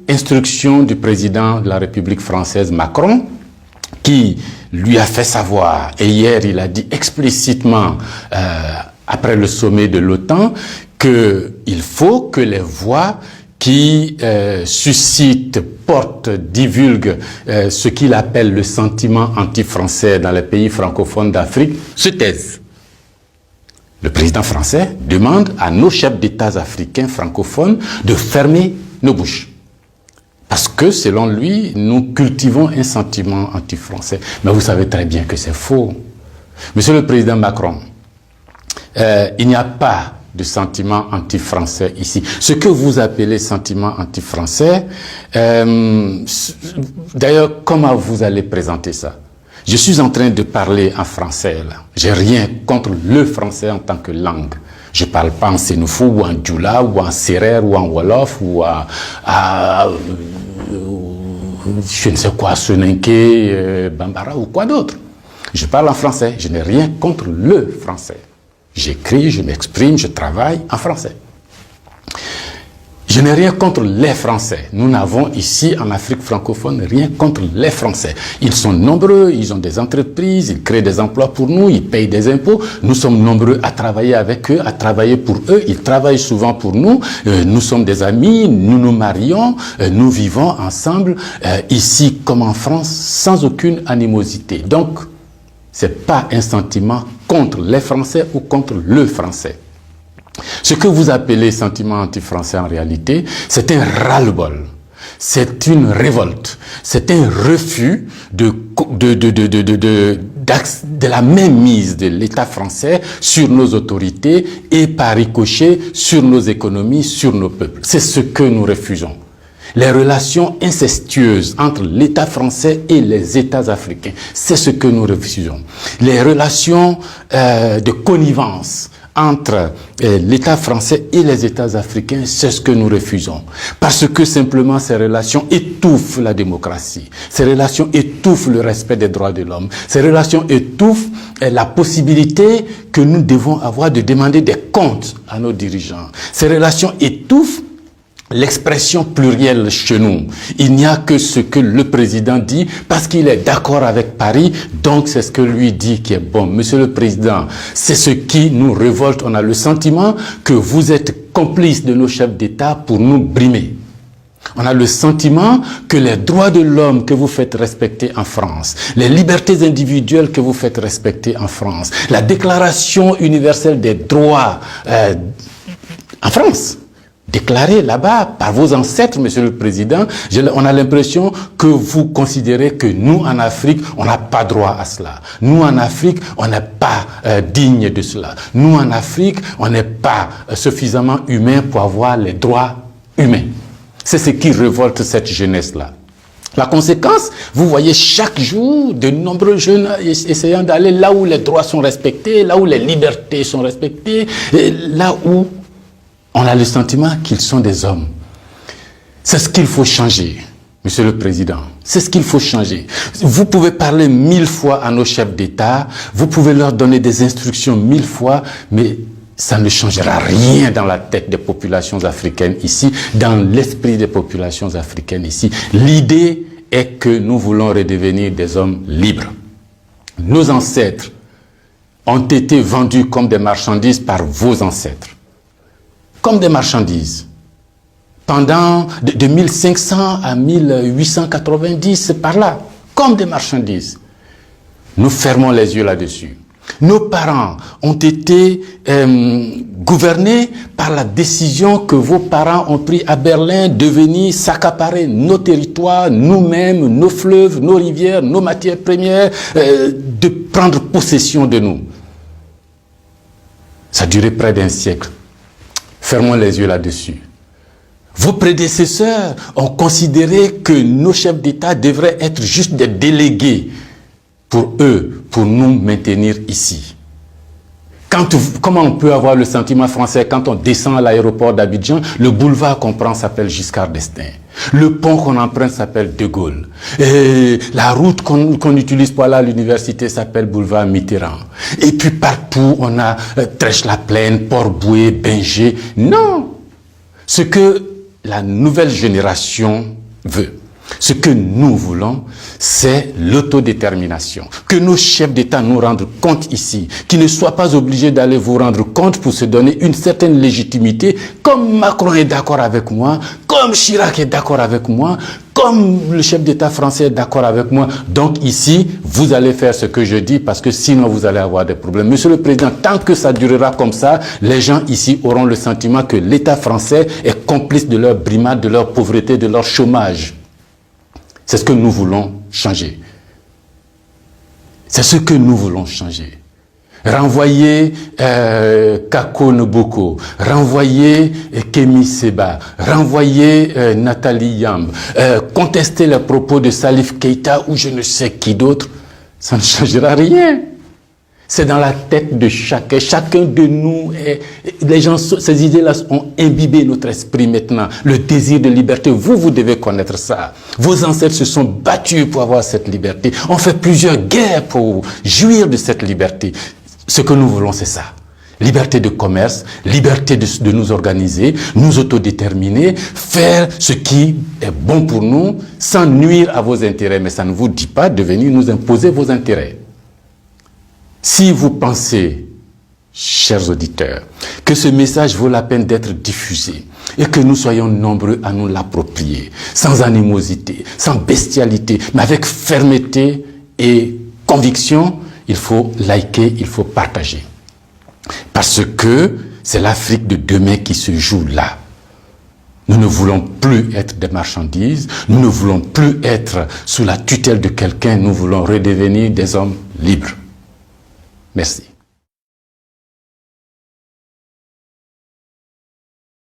instruction du président de la République française Macron, qui lui a fait savoir, et hier il a dit explicitement, après le sommet de l'OTAN, qu'il faut que les voix qui suscitent, portent, divulguent ce qu'il appelle le sentiment anti-français dans les pays francophones d'Afrique se taisent. Le président français demande à nos chefs d'État africains francophones de fermer nos bouches. Parce que, selon lui, nous cultivons un sentiment anti-français. Mais vous savez très bien que c'est faux. Monsieur le Président Macron, il n'y a pas de sentiment anti-français ici. Ce que vous appelez sentiment anti-français, d'ailleurs, comment vous allez présenter ça? Je suis en train de parler en français, là. J'ai rien contre le français en tant que langue. Je ne parle pas en sénoufou, ou en djoula, ou en sérère, ou en wolof, ou je ne sais quoi, soninké, bambara, ou quoi d'autre. Je parle en français. Je n'ai rien contre le français. J'écris, je m'exprime, je travaille en français. Je n'ai rien contre les Français. Nous n'avons ici, en Afrique francophone, rien contre les Français. Ils sont nombreux, ils ont des entreprises, ils créent des emplois pour nous, ils payent des impôts. Nous sommes nombreux à travailler avec eux, à travailler pour eux. Ils travaillent souvent pour nous. Nous sommes des amis, nous nous marions, nous vivons ensemble, ici comme en France, sans aucune animosité. Donc, ce n'est pas un sentiment contre les Français ou contre le Français. Ce que vous appelez sentiment anti-français en réalité, c'est un ras-le-bol, c'est une révolte, c'est un refus de la mainmise de l'État français sur nos autorités et par ricochet sur nos économies, sur nos peuples. C'est ce que nous refusons. Les relations incestueuses entre l'État français et les États africains, c'est ce que nous refusons. Les relations de connivence entre l'État français et les États africains, c'est ce que nous refusons. Parce que simplement ces relations étouffent la démocratie. Ces relations étouffent le respect des droits de l'homme. Ces relations étouffent la possibilité que nous devons avoir de demander des comptes à nos dirigeants. Ces relations étouffent l'expression plurielle chez nous. Il n'y a que ce que le président dit parce qu'il est d'accord avec Paris, donc c'est ce que lui dit qui est bon. Monsieur le Président, c'est ce qui nous révolte. On a le sentiment que vous êtes complice de nos chefs d'État pour nous brimer. On a le sentiment que les droits de l'homme que vous faites respecter en France, les libertés individuelles que vous faites respecter en France, la Déclaration universelle des droits en France, déclaré là-bas par vos ancêtres, Monsieur le Président, on a l'impression que vous considérez que nous, en Afrique, on n'a pas droit à cela. Nous, en Afrique, on n'est pas digne de cela. Nous, en Afrique, on n'est pas suffisamment humain pour avoir les droits humains. C'est ce qui révolte cette jeunesse-là. La conséquence, vous voyez chaque jour de nombreux jeunes essayant d'aller là où les droits sont respectés, là où les libertés sont respectées, et là où on a le sentiment qu'ils sont des hommes. C'est ce qu'il faut changer, Monsieur le Président. C'est ce qu'il faut changer. Vous pouvez parler 1000 fois à nos chefs d'État, vous pouvez leur donner des instructions 1000 fois, mais ça ne changera rien dans la tête des populations africaines ici, dans l'esprit des populations africaines ici. L'idée est que nous voulons redevenir des hommes libres. Nos ancêtres ont été vendus comme des marchandises par vos ancêtres. Comme des marchandises. Pendant de 1500 à 1890, c'est par là. Comme des marchandises. Nous fermons les yeux là-dessus. Nos parents ont été gouvernés par la décision que vos parents ont prise à Berlin de venir s'accaparer nos territoires, nous-mêmes, nos fleuves, nos rivières, nos matières premières, de prendre possession de nous. Ça a duré près d'un siècle. Fermons les yeux là-dessus. Vos prédécesseurs ont considéré que nos chefs d'État devraient être juste des délégués pour eux, pour nous maintenir ici. Comment on peut avoir le sentiment français quand on descend à l'aéroport d'Abidjan, le boulevard qu'on prend s'appelle Giscard d'Estaing. Le pont qu'on emprunte s'appelle De Gaulle. Et la route qu'on utilise pour aller à l'université s'appelle boulevard Mitterrand. Et puis partout, on a Trèche-la-Plaine, Port-Bouët, Binger. Non! Ce que la nouvelle génération veut. Ce que nous voulons, c'est l'autodétermination. Que nos chefs d'État nous rendent compte ici, qu'ils ne soient pas obligés d'aller vous rendre compte pour se donner une certaine légitimité, comme Macron est d'accord avec moi, comme Chirac est d'accord avec moi, comme le chef d'État français est d'accord avec moi. Donc ici, vous allez faire ce que je dis parce que sinon vous allez avoir des problèmes. Monsieur le Président, tant que ça durera comme ça, les gens ici auront le sentiment que l'État français est complice de leur brimade, de leur pauvreté, de leur chômage. C'est ce que nous voulons changer. C'est ce que nous voulons changer. Renvoyer Kako Noboko, renvoyer Kemi Seba, renvoyer Nathalie Yamb, contester les propos de Salif Keïta ou je ne sais qui d'autre, ça ne changera rien. C'est dans la tête de chacun. Chacun de nous, les gens, ces idées-là ont imbibé notre esprit maintenant. Le désir de liberté, vous devez connaître ça. Vos ancêtres se sont battus pour avoir cette liberté. On fait plusieurs guerres pour jouir de cette liberté. Ce que nous voulons, c'est ça. Liberté de commerce, liberté de nous organiser, nous autodéterminer, faire ce qui est bon pour nous sans nuire à vos intérêts. Mais ça ne vous dit pas de venir nous imposer vos intérêts. Si vous pensez, chers auditeurs, que ce message vaut la peine d'être diffusé et que nous soyons nombreux à nous l'approprier, sans animosité, sans bestialité, mais avec fermeté et conviction, il faut liker, il faut partager. Parce que c'est l'Afrique de demain qui se joue là. Nous ne voulons plus être des marchandises, nous ne voulons plus être sous la tutelle de quelqu'un, nous voulons redevenir des hommes libres. Merci.